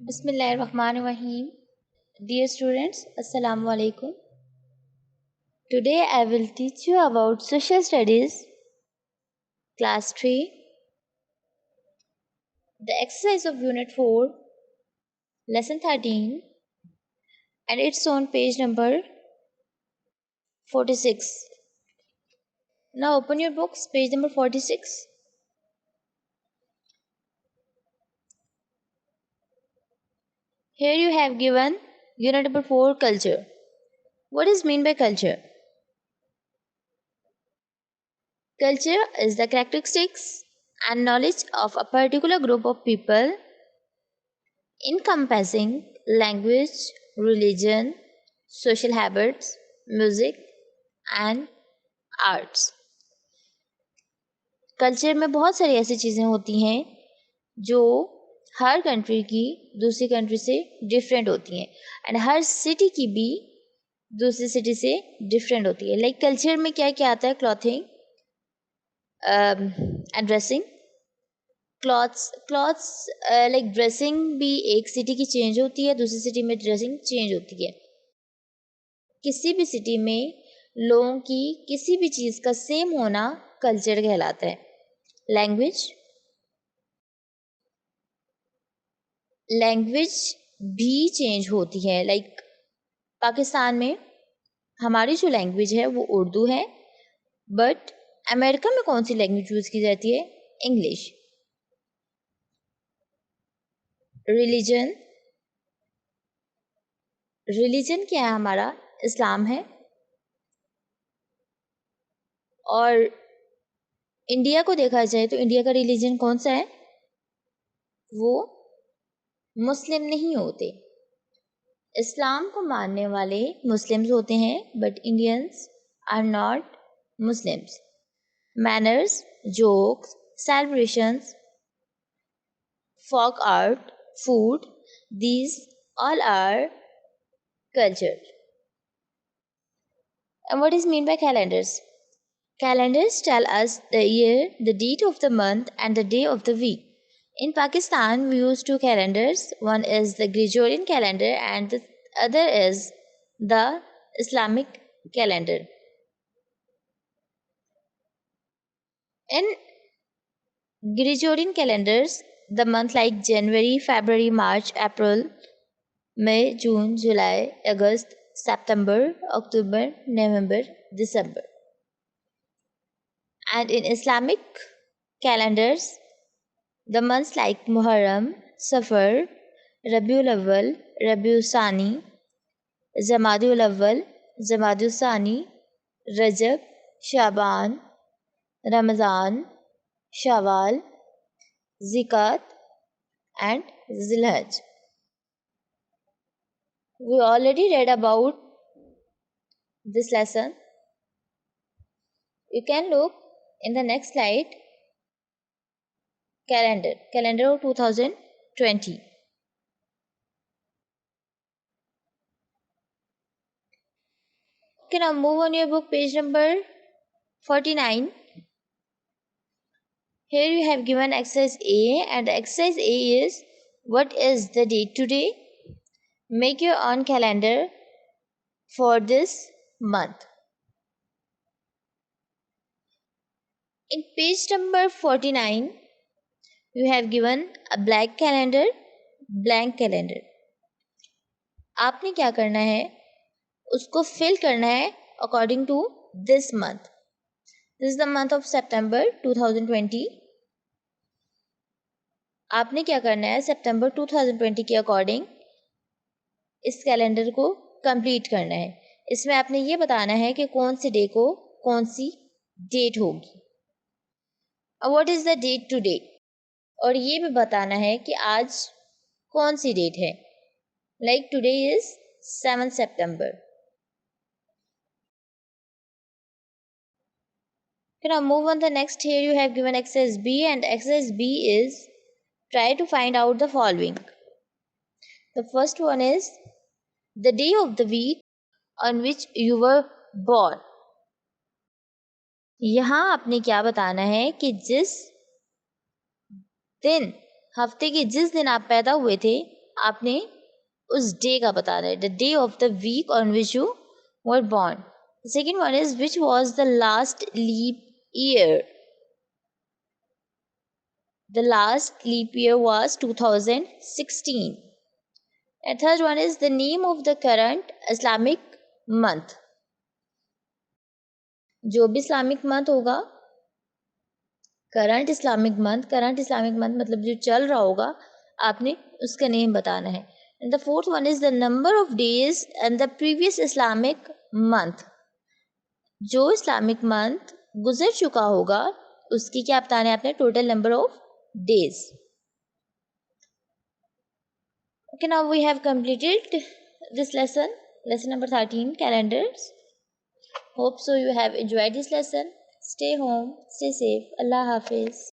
Bismillahirrahmanirrahim. Dear students, Assalamu alaikum. Today I will teach you about Social Studies, Class 3, the exercise of Unit 4, Lesson 13, and it's on page number 46. Now open your books, page number 46. Here you have given Unit number 4, Culture. What is meant by culture? Culture is the characteristics and knowledge of a particular group of people encompassing language, religion, social habits, music and arts. Culture में बहुत सारी ऐसी चीज़ें होती हैं जो हर country की दूसरी कंट्री से डिफरेंट होती हैं एंड हर सिटी की भी दूसरी सिटी से डिफरेंट होती है. लाइक कल्चर में क्या क्या आता है? Clothing and dressing. Clothes like dressing भी एक सिटी की चेंज होती है, दूसरी सिटी में ड्रेसिंग चेंज होती है. किसी भी सिटी में लोगों की किसी भी चीज़ का सेम होना कल्चर कहलाता है. लैंग्वेज भी चेंज होती है. लाइक पाकिस्तान में हमारी जो लैंग्वेज है वो उर्दू है, बट अमेरिका में कौन सी लैंग्वेज यूज़ की जाती है? इंग्लिश. रिलीजन क्या है? हमारा इस्लाम है. और इंडिया को देखा जाए तो इंडिया का रिलीजन कौन सा है? वो मुस्लिम नहीं होते. इस्लाम को मानने वाले मुस्लिम्स होते हैं, but Indians are not Muslims. Manners, jokes, celebrations, folk art, food, these all are culture. And what is mean by calendars? Calendars tell us the year, the date of the month and the day of the week. In Pakistan, we use two calendars. One is the Gregorian calendar and the other is the Islamic calendar. In Gregorian calendars, the month like January, February, March, April, May, June, July, August, September, October, November, December. And in Islamic calendars, the months like Muharram, Safar, Rabiul Awwal, Rabiul Sani, Jamadul Awwal, Jamadul Sani, Rajab, Shaban, Ramadan, Shawwal, Zikat and Zilhaj. We already read about this lesson. You can look in the next slide. Calendar of 2020. Okay, now move on your book, page number 49. Here you have given exercise A, and the exercise A is, what is the date today? Make your own calendar for this month. In page number 49, you have given a blank calendar. आपने क्या करना है? उसको fill करना है according to this month. This is the month of September 2020. आपने क्या करना है? सितंबर 2020 के अकॉर्डिंग इस कैलेंडर को कंप्लीट करना है. इसमें आपने ये बताना है कि कौन से डे को कौन सी डेट होगी. What is the date today? और ये भी बताना है कि आज कौन सी डेट है. Like today is 7 September. Now move on the next. Here you have given exercise B, and exercise B is, try to find out the following. The first one is the day of the week on which you were born. यहाँ आपने क्या बताना है कि जिस दिन, हफ्ते के जिस दिन आप पैदा हुए थे, आपने उस डे का बताना है, the day of the week on which you were born. Second one is which was the last leap year. The last leap year was 2016. And third one is the name of the current Islamic month. जो भी Islamic month होगा, current Islamic month मतलब जो चल रहा होगा, आपने उसका नेम बताना है। And the fourth one is the number of days and the previous Islamic month. जो इस्लामिक मंथ गुजर चुका होगा उसकी क्या बताना है आपने, total number of days. Okay, now we have completed this lesson number 13, calendars. Hope so you have enjoyed this lesson. Stay home, stay safe. Allah Hafiz.